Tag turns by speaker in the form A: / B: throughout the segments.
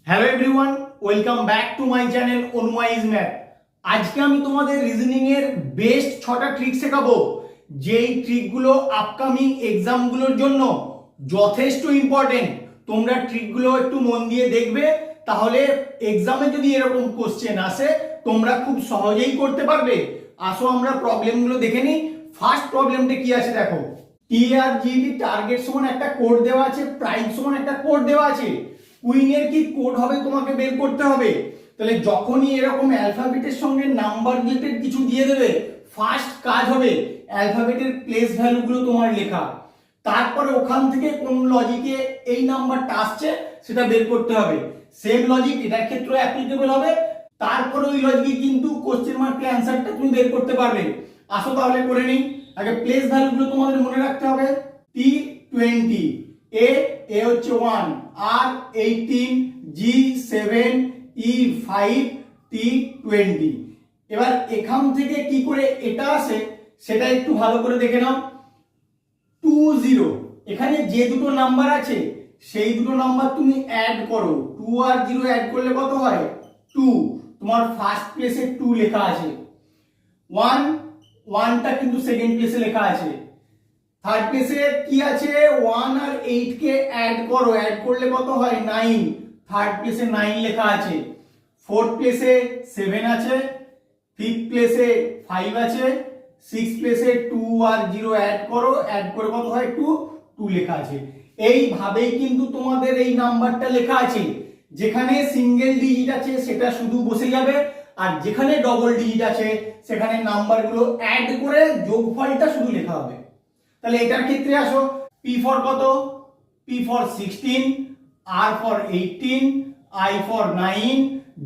A: Hello everyone, welcome back to my channel অনুমাইজ math. আজকে আমি তোমাদের রিজনিং এর বেস্ট 6টা ট্রিক শেখাবো, যেই ট্রিকগুলো আপকামিং এক্সামগুলোর জন্য যথেষ্ট ইম্পর্টেন্ট। তোমরা ট্রিকগুলো একটু মন দিয়ে দেখবে, তাহলে এক্সামে যদি এরকম কোশ্চেন আসে তোমরা খুব সহজেই করতে পারবে। আসো আমরা প্রবলেমগুলো দেখে নিই। ফার্স্ট প্রবলেমটা কি আছে দেখো। টি আর জিডি টার্গেট সমান একটা কোড দেওয়া আছে, প্রাইস সমান একটা কোড দেওয়া আছে। কুইনের কি কোড হবে তোমাকে বের করতে হবে। তাহলে যখনই এরকম অ্যালফাবেটের সঙ্গে নাম্বার রিলেটেড কিছু দিয়ে দেবে, ফার্স্ট কাজ হবে অ্যালফাবেটের প্লেস ভ্যালুগুলো তোমার লেখা। তারপরে ওখান থেকে কোন লজিকে এই নাম্বারটা আসছে সেটা বের করতে হবে। সেম লজিক এটার ক্ষেত্রে অ্যাপ্লিকেবল হবে। তারপরে ওই লজিকে কিন্তু কোশ্চেন মার্কের অ্যান্সারটা তুমি বের করতে পারবে। আসো তাহলে করে নিই। আগে প্লেস ভ্যালুগুলো তোমাদের মনে রাখতে হবে। T20, এ হচ্ছে 1, আর 18, জি 7, ই 5, টি 20। এবার এখান থেকে কি করে এটা আসে সেটা একটু ভালো করে দেখে নাও। 20, এখানে যে দুটো নাম্বার আছে সেই দুটো নাম্বার তুমি অ্যাড করো। 2 আর 0 অ্যাড করলে কত হয়? 2। তোমার ফার্স্ট প্লেসে 2 লেখা আছে। 1টা কিন্তু সেকেন্ড প্লেসে লেখা আছে। থার্ড প্লেসে কি আছে? 1 আর 8 কে অ্যাড করো, অ্যাড করলে কত হয়? 9। থার্ড প্লেসে 9 লেখা আছে। ফোর্থ প্লেসে 7 আছে। ফিফথ প্লেসে 5 আছে। সিক্স প্লেসে 2 আর 0 অ্যাড করো, অ্যাড করে কত হয়? 2 লেখা আছে। এইভাবেই কিন্তু তোমাদের এই নাম্বারটা লেখা আছে। যেখানে সিঙ্গেল ডিজিট আছে সেটা শুধু বসে যাবে, আর যেখানে ডবল ডিজিট আছে সেখানে নাম্বারগুলো অ্যাড করে যোগফলটা শুধু লেখা হবে। তাহলে এটার ক্ষেত্রে আসো। P ফর কত? P for 16, R for 18, I for 9,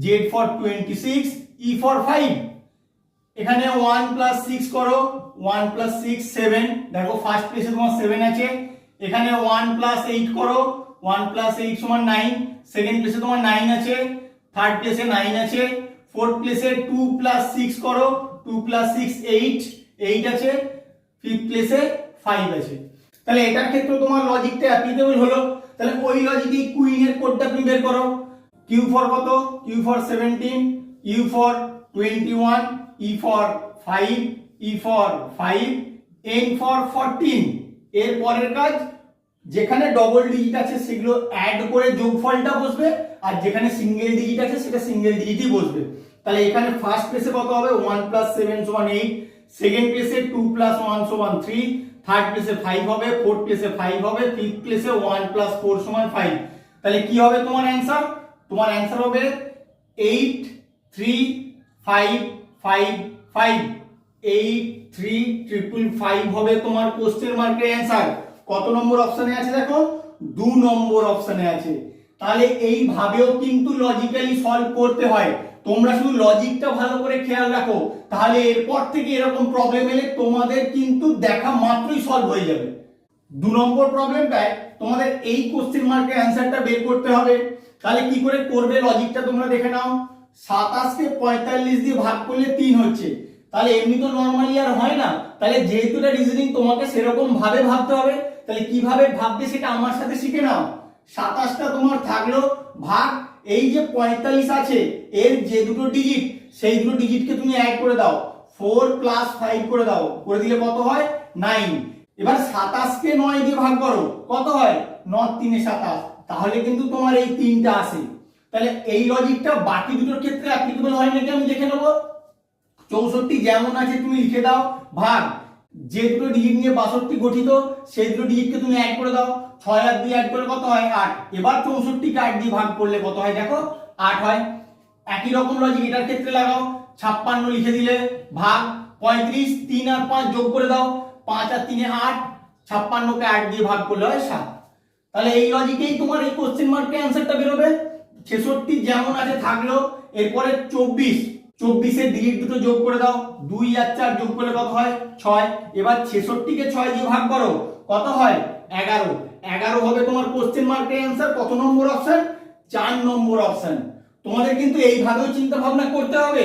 A: Z for 26, E for 5। এখানে 1 প্লাস 6 করো। 1 প্লাস 6 7। দেখো ফার্স্ট প্লেসে তোমার 7 আছে। এখানে 1 প্লাস 8 করো। 1 প্লাস 8 সমান 9। সেকেন্ড প্লেসে তোমার 9 আছে। থার্ড প্লেসে 9 আছে। ফোর্থ প্লেসে 2 প্লাস 6 করো। 2 প্লাস 6 8 আছে। ফিফথ প্লেসে 5 আছে। তাহলে এটার ক্ষেত্রে তোমার লজিকটা অ্যাপ্লিকেবল হলো। তাহলে ওই লজিকে কুইনের কোডটা তুমি বের করো। কিউ ফর কত? Q for 17, U for 21, E for 5, E for 5, N for 14। এর পরের কাজ, যেখানে ডবল ডিজিট আছে সেগুলো অ্যাড করে যোগফলটা বসবে, আর যেখানে সিঙ্গেল ডিজিট আছে সেটা সিঙ্গেল ডিজিটই বসবে। তাহলে এখানে ফার্স্ট প্লেসে কত হবে? 1 প্লাস 7 সমান 8। সেকেন্ড প্লেসে 2 প্লাস 1 সমান 3। থার্ড প্লেসে 5 হবে। ফোর্থ প্লেসে 5 হবে। ফিফথ প্লেসে 1 প্লাস 4 সমান 5। তাহলে কি হবে তোমার অ্যান্সার? তোমার অ্যান্সার হবে 8 3 5 5 5। 8 3 5 5 হবে তোমার কোশ্চেন মার্কের অ্যান্সার। কত নম্বর অপশনে আছে দেখো? 2 নম্বর অপশনে আছে। তাহলে এইভাবেও কিন্তু লজিক্যালি সলভ করতে হয়। তোমরা শুধু লজিকটা ভালো করে খেয়াল রাখো, তাহলে এরপর থেকে এরকম প্রবলেম এলে তোমাদের কিন্তু দেখা মাত্রই সলভ হয়ে যাবে। 2 নম্বর প্রবলেমটায় তোমাদের এই কোশ্চেন মার্কের অ্যান্সারটা বের করতে হবে। তাহলে কি করে করবে লজিকটা তোমরা দেখে নাও। 27 কে 45 দিয়ে ভাগ করলে 3 হচ্ছে। তাহলে এমনি তো নরমালি আর হয় না। তাহলে যেহেতু এটা রিজনিং, তোমাকে সেরকম ভাবে ভাবতে হবে। তাহলে কিভাবে ভাববে সেটা আমার সাথে শিখে নাও। 27টা তোমার থাকলো ভাগ, এই যে 45 আছে এর যে দুটো ডিজিট সেই দুটো ডিজিটকে তুমি অ্যাড করে দাও। 4 প্লাস 5 করে দাও, করে দিলে কত হয়? 9। এবার 27 কে 9 দিয়ে ভাগ করো, কত হয়? 9 3 27। তাহলে কিন্তু তোমার এই 3টা আসে। তাহলে এই লজিকটা বাকি দুটোর ক্ষেত্রে অ্যাপ্লিকেবল হয় নাকি আমি দেখে নেব। 64 যেমন আছে তুমি লিখে দাও, ভাগ যে দুটো ডিজিট নিয়ে 62 গঠিত সেই দুটো ডিজিটকে তুমি অ্যাড করে দাও। 6 আর 2 অ্যাড করলে কত হয়? 8। এবার 64 কে 8 দিয়ে ভাগ করলে কত হয় দেখো? 8 হয়। একই রকম লজিক এটার ক্ষেত্রে লাগাও। 56 লিখে দিলে ভাগ 35, 3 আর 5 যোগ করে দাও। 5 আর 3 8, 56 কে 8 দিয়ে ভাগ করলে হয় 7। তাহলে এই লজিকেই তোমার এই কোশ্চেন মার্কের অ্যানসারটা বের হবে। 66 যেমন আছে থাকলো। এরপরে 24 এর ডিজিট দুটো যোগ করে দাও। 2 আর 4 যোগ করলে কত হয়? 6। এবার 66 কে 6 দিয়ে ভাগ করো, কত হয়? 11। 11 হবে তোমার কোশ্চেন মার্কের অ্যানসার। কত নম্বর অপশন? 4 নম্বর অপশন। তোমাদের কিন্তু এইভাবেও চিন্তা ভাবনা করতে হবে।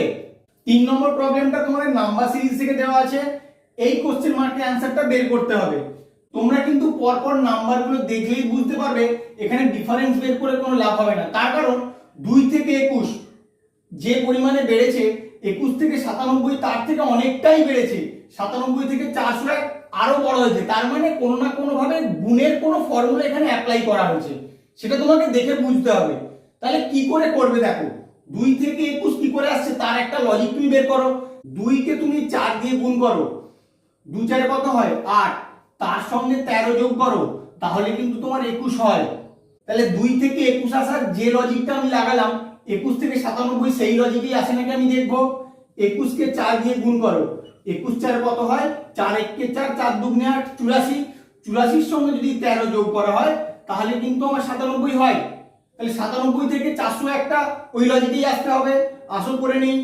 A: 3 নম্বর প্রবলেমটা তোমাদের নাম্বার সিরিজ থেকে দেওয়া আছে। এই কোশ্চেন মার্কের অ্যানসারটা বের করতে হবে। তোমরা কিন্তু পরপর নাম্বারগুলো দেখলেই বুঝতে পারবে এখানে ডিফারেন্স বের করে কোনো লাভ হবে না। তার কারণ 2 থেকে 21 যে পরিমাণে বেড়েছে, 21 থেকে 97 তার থেকে অনেকটাই বেড়েছে, 97 থেকে 401 আরো বড় হয়েছে। তার মানে কোনো না কোনো ভাবে গুণের কোনো ফর্মুলা এখানে অ্যাপ্লাই করা হয়েছে, সেটা তোমাকে দেখে বুঝতে হবে। তাহলে কি করে করবে দেখো, 2 থেকে 21 কি করে আসছে তার একটা লজিক তুমি বের করো। 2 কে তুমি 4 দিয়ে গুণ করো, 2 4 কত হয় 8, তার সঙ্গে 13 যোগ করো, তাহলে কিন্তু তোমার 21 হয়। তাহলে 2 থেকে 21 আসার যে লজিকটা আমি লাগালাম, 21 থেকে 97 সেই লজিকই আসে নাকি আমি দেখবো। 21 কে 4 দিয়ে গুণ করো, 21 4 কত হয় 4 1 কে 4, 4 2 8, 84, 84 সঙ্গে যদি 13 যোগ করা হয় তাহলে কিন্তু আমার 97 হয়। তাহলে 97 থেকে 401টা ওই লজিকেই আসতে হবে। আসল করে নেই,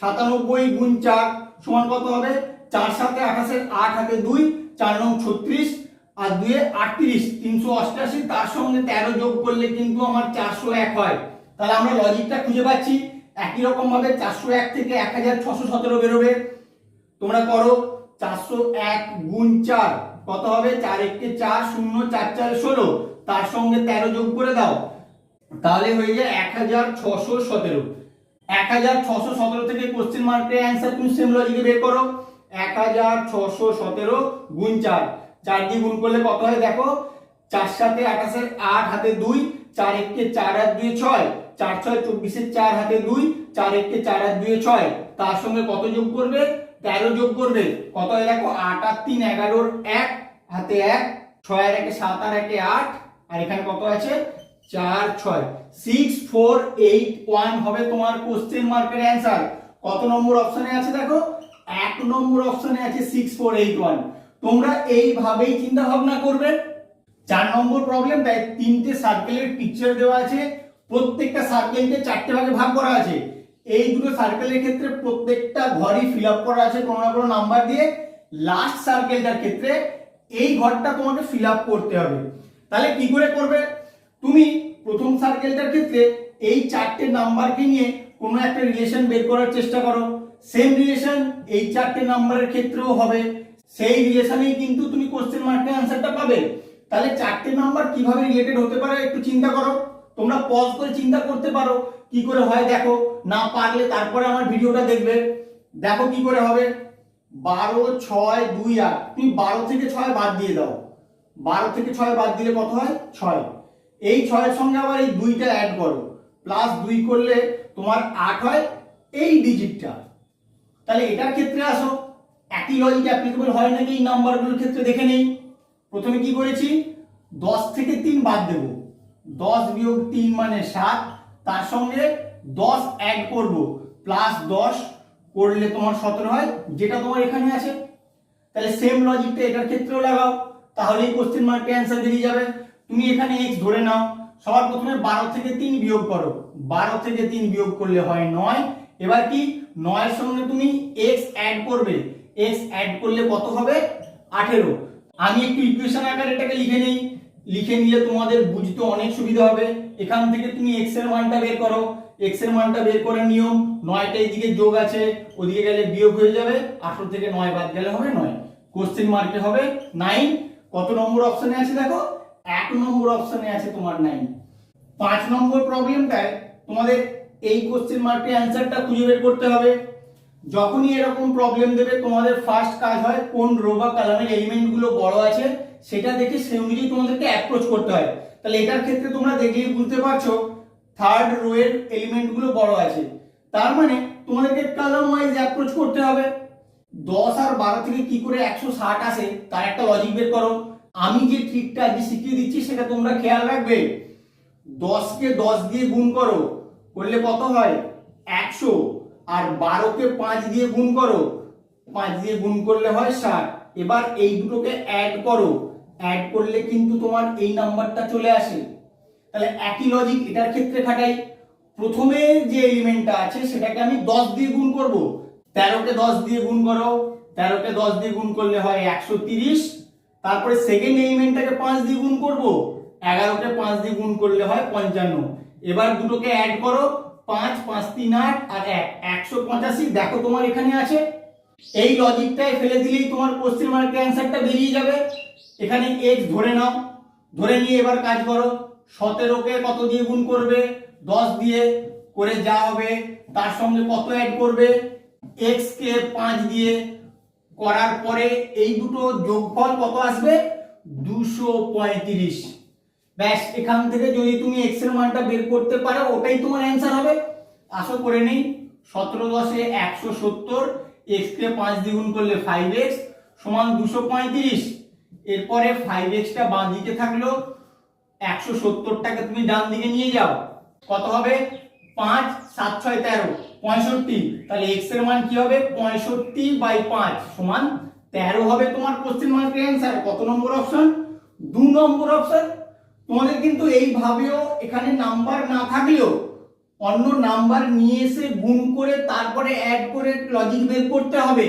A: 97 গুণ 4 সমান কত হবে, 4 7 28, 8 হাতে 2, 4 9 36 আর 2 38, 388, তার সঙ্গে 13 যোগ করলে কিন্তু আমার 401 হয়। তাহলে আমরা লজিকটা খুঁজে পাচ্ছি। একই রকম ভাবে 401 থেকে 1617 বেরোবে। তোমরা করো, 401 গুণ 4 কত হবে, 4 1 কে 4, 0 4 4 16, তার সঙ্গে 13 যোগ করে দাও, তাহলে হয়ে যায় 1617। 1617 থেকে কোশ্চেন মার্কের অ্যান্সার তুমি সেম লজিকে বের করো। 1617 গুণ 4, 4 দিয়ে গুণ করলে কত হয় দেখো, 4 7 28, 8 হাতে 2, 4 1 কে 4 আর 2 6, 4 6 24, 4 হাতে 2, 4 1 কে 4 আর 2 6, তার সঙ্গে কত যোগ করবে, 13 যোগ করবে, কত হয় দেখো, 8 আর 3 11, 1 হাতে 1, 6 আর 1 7 আর 1 8, আর এখানে কত আছে 4 6, 6 4 8 1 হবে তোমার কোশ্চেন মার্কের অ্যান্সার। কত নম্বর অপশনে আছে দেখো, 1 নম্বর অপশনে আছে 6 4 8 1। তোমরা এইভাবেই চিন্তা ভাবনা করবে। 4 নম্বর প্রবলেমটায় 3টে সার্কেলের পিকচার দেওয়া আছে, প্রত্যেকটা সার্কেলকে 4টে ভাগে ভাগ করা আছে। এই দুটো সার্কেলের ক্ষেত্রে প্রত্যেকটা ঘরই ফিল আপ করা আছে কোনো না কোনো নাম্বার দিয়ে। লাস্ট সার্কেলটার ক্ষেত্রে এই ঘরটা তোমাকে ফিল আপ করতে হবে। তাহলে কি করে করবে, তুমি প্রথম সার্কেলটার ক্ষেত্রে এই 4টে নাম্বারকে নিয়ে কোনো একটা রিলেশন বের করার চেষ্টা করো। সেম রিলেশন এই 4টে নাম্বারের ক্ষেত্রেও হবে, সেই রিলেশনেই কিন্তু তুমি কোশ্চেন মার্কের অ্যান্সারটা পাবে। তাহলে 4টে নাম্বার কিভাবে রিলেটেড হতে পারে একটু চিন্তা করো। তোমরা পজ করে চিন্তা করতে পারো কি করে হয় দেখো, না পারলে তারপরে আমার ভিডিওটা দেখবে। দেখো কি করে হবে, 12 6 2 8, তুমি 12 থেকে 6 বাদ দিয়ে দাও, 12 থেকে 6 বাদ দিলে কত হয় 6, এই 6 এর সঙ্গে আবার এই 2টা অ্যাড করো, প্লাস 2 করলে তোমার 8 হয় এই ডিজিটটা। তাহলে এটার ক্ষেত্রে আসো, একই লজিক অ্যাপ্লিকেবল হয় নাকি এই নাম্বারগুলোর ক্ষেত্রে দেখে নেই। প্রথমে কি করেছি, 10 থেকে 3 বাদ দেব, 10 বিয়োগ 3 মানে 7, তার সঙ্গে 10 অ্যাড করব, প্লাস 10 করলে তোমার 17 হয়, যেটা তোমার এখানে আছে। তাহলে সেম লজিকটা এটার ক্ষেত্রেও লাগাও, তাহলেই কোশ্চেন মার্কের অ্যান্সার বেরিয়ে যাবে। তুমি এখানে x ধরে নাও, সবার প্রথমে 12 থেকে 3 বিয়োগ করো, 12 থেকে 3 বিয়োগ করলে হয় 9। এবার কি 9 এর সঙ্গে তুমি x অ্যাড করবে, x অ্যাড করলে কত হবে 18। আমি একটু ইকুয়েশন আকারে এটাকে লিখে নেই, লিখে নিলে তোমাদের বুঝতে অনেক সুবিধা হবে। এখান থেকে তুমি x এর মানটা বের করো, x এর মানটা বের করার নিয়ম, 9টা এদিকে যোগ আছে, ওদিকে গেলে বিয়োগ হয়ে যাবে, 18 থেকে 9 বাদ গেলে হবে 9, কোশ্চেন মার্কে হবে 9। কত নম্বর অপশনে আছে দেখো, 1 নম্বর অপশনে আছে তোমার 9। 5 নম্বর প্রবলেমটায় তোমাদের এই কোশ্চেন মার্কের অ্যান্সারটা খুঁজে বের করতে হবে। যখনই এরকম প্রবলেম দেবে তোমাদের ফার্স্ট কাজ হয় কোন রো বা কলামের এলিমেন্ট গুলো বড় আছে সেটা দেখে সেই অনুযায়ী তোমাদেরকে অ্যাপ্রোচ করতে হয়। তাহলে এটার ক্ষেত্রে তোমরা দেখলেই বুঝতে পারছো থার্ড রো এর এলিমেন্ট গুলো বড় আছে, তার মানে তোমাদেরকে কলাম ওয়াইজ অ্যাপ্রোচ করতে হবে। 10 আর 12 থেকে কি করে 160 আসে তার একটা লজিক বের করো। আমি যে ট্রিকটা আজকে শিখিয়ে দিচ্ছি সেটা তোমরা খেয়াল রাখবে। 10 কে 10 দিয়ে গুণ করো, করলে কত হয় 100, আর 12 কে 5 দিয়ে গুণ করো, 5 দিয়ে গুণ করলে হয় 60। এবার এই দুটোকে অ্যাড করো, অ্যাড করলে কিন্তু তোমার এই নাম্বারটা চলে আসে। তাহলে একই লজিক এটার ক্ষেত্রে খাটাই। প্রথমে যে এলিমেন্টটা আছে সেটাকে আমি 10 দিয়ে গুণ করব, 13 কে 10 দিয়ে গুণ করো, 13 কে 10 দিয়ে গুণ করলে হয় 130। তারপরে সেকেন্ড এলিমেন্টটাকে 5 দিয়ে গুণ করব, 11 কে 5 দিয়ে গুণ করলে হয় 55। এবার দুটোকে অ্যাড করো, 5 5 3 8 আর 1 185। দেখো তোমার এখানে আছে। এই লজিকটাই ফেলে দিলেই তোমার কোশ্চেন মার্কের অ্যান্সারটা বেরিয়ে যাবে। এখানে x ধরে নাও, ধরে নিয়ে এবার কাজ করো। 17 কে কত দিয়ে গুণ করবে, 10 দিয়ে করে যা হবে তার সঙ্গে কত অ্যাড করবে, x কে 5 দিয়ে করার পরে এই দুটো যোগফল কত আসবে, 235। ব্যাস, এখান থেকে যদি তুমি x এর মানটা বের করতে পারো ওটাই তোমার অ্যান্সার হবে। আশা করে নেই 17 10 170, x কে 5 দিয়ে গুণ করলে 5x সমান 235। এরপরে 5x টা বাঁ দিকে থাকলো, 170টাকে তুমি ডান দিকে নিয়ে যাও, কত হবে 5 7 6 13 65। তাহলে x এর মান কি হবে 65/5 সমান 13 হবে তোমার কোশ্চেন মার্কের অ্যান্সার। কত নম্বর অপশন, 2 নম্বর অপশন। তোমাদের কিন্তু এইভাবেও এখানে নাম্বার না থাকলেও অন্য নাম্বার নিয়ে এসে গুণ করে তারপরে অ্যাড করে লজিক বের করতে হবে,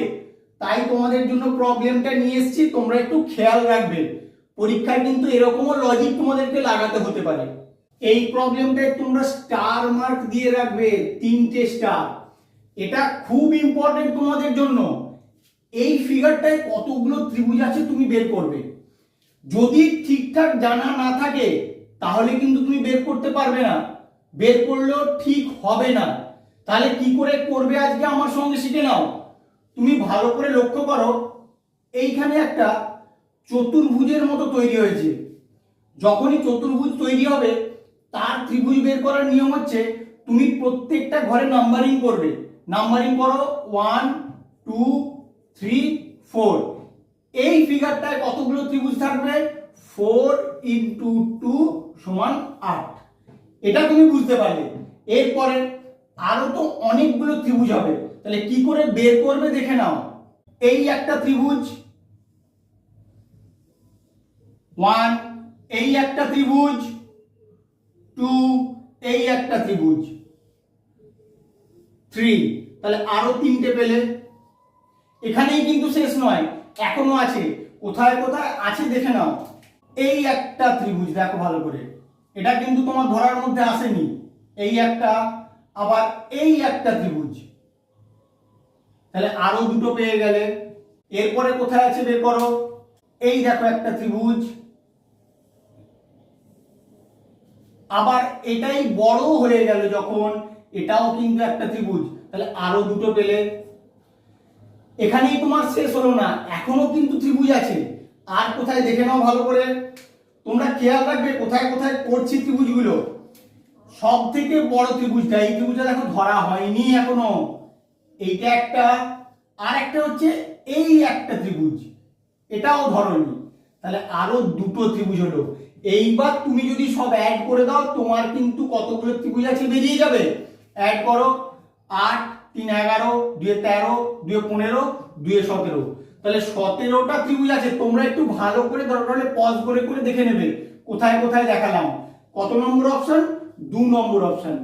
A: তাই তোমাদের জন্য প্রবলেমটা নিয়ে এসেছি, তোমরা একটু খেয়াল রাখবে। পরীক্ষায় কিন্তু এরকমও লজিক তোমাদেরকে লাগাতে হতে পারে। এই প্রবলেমটায় তোমরা স্টার মার্ক দিয়ে রাখবে, 3টে স্টার। এটা খুব ইম্পর্টেন্ট তোমাদের জন্য। এই ফিগারটায় কতগুলো ত্রিভুজ আছে তুমি বের করবে। যদি ঠিকঠাক জানা না থাকে তাহলে কিন্তু তুমি বের করতে পারবে না, বের করলেও ঠিক হবে না। তাহলে কি করে করবে আজকে আমার সঙ্গে শিখে নাও। তুমি ভালো করে লক্ষ্য করো, এইখানে একটা চতুর্ভুজের মতো তৈরি হয়েছে। যখনই চতুর্ভুজ তৈরি হবে তার ত্রিভুজ বের করার নিয়ম হচ্ছে তুমি প্রত্যেকটা ঘরে নাম্বারিং করবে। নাম্বারিং করো 1 2 3 4। এই ফিগারটায় কতগুলো ত্রিভুজ থাকবে, 4 × 2 সমান 8। এটা তুমি বুঝতে পারলে। এরপরে আরো তো অনেকগুলো ত্রিভুজ হবে, তাহলে কি করে বের করবে দেখে নাও। এই একটা ত্রিভুজ 1, এই একটা ত্রিভুজ 2, এই একটা ত্রিভুজ 3। তাহলে আরো 3টে পেলে। এখানেই কিন্তু শেষ নয়, এখনো আছে। কোথায় কোথায় আছে দেখে নাও। এই একটা ত্রিভুজ দেখো ভালো করে, এটা কিন্তু তোমার ধরার মধ্যে আসেনি। এই একটা, আবার এই একটা ত্রিভুজ, তাহলে আরো দুটো পেয়ে গেলে। এরপরে কোথায় আছে বের করো। এই দেখো একটা ত্রিভুজ, আবার এটাই বড় হয়ে গেল যখন, এটাও কিন্তু একটা ত্রিভুজ, তাহলে আরো দুটো পেলে। এখানেই তোমার শেষ হলো না, এখনো কিন্তু ত্রিভুজ আছে। আর কোথায় দেখে নাও ভালো করে। তোমরা খেয়াল রাখবে কোথায় কোথায় করছি ত্রিভুজগুলো। সব থেকে বড় ত্রিভুজটা, এই ত্রিভুজটা দেখো ধরা হয়নি এখনো, এইটা একটা। আর একটা হচ্ছে এই একটা ত্রিভুজ, এটাও ধরনি। তাহলে আরো দুটো ত্রিভুজ হলো। এইবার তুমি যদি সব অ্যাড করে দাও তোমার কিন্তু কতগুলো ত্রিভুজ আছে বেরিয়ে যাবে। অ্যাড করো, 8 3 11 2 13 2 15 2 17। তাহলে 17টা ত্রিভুজ আছে। তোমরা একটু ভালো করে দরকার হলে পজ করে করে দেখে নেবে কোথায় কোথায় দেখালাম। কত নম্বর অপশন, 2 নম্বর অপশন।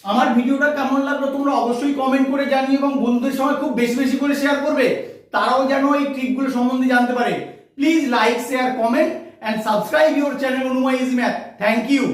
A: আমার ভিডিওটা কেমন লাগলো তোমরা অবশ্যই কমেন্ট করে জানিও, এবং বন্ধুদের সঙ্গে খুব বেশি বেশি করে শেয়ার করবে, তারাও যেন এই ট্রিকগুলো সম্বন্ধে জানতে পারে। Please like share comment and subscribe your channel Onuma Easy Math. Thank you.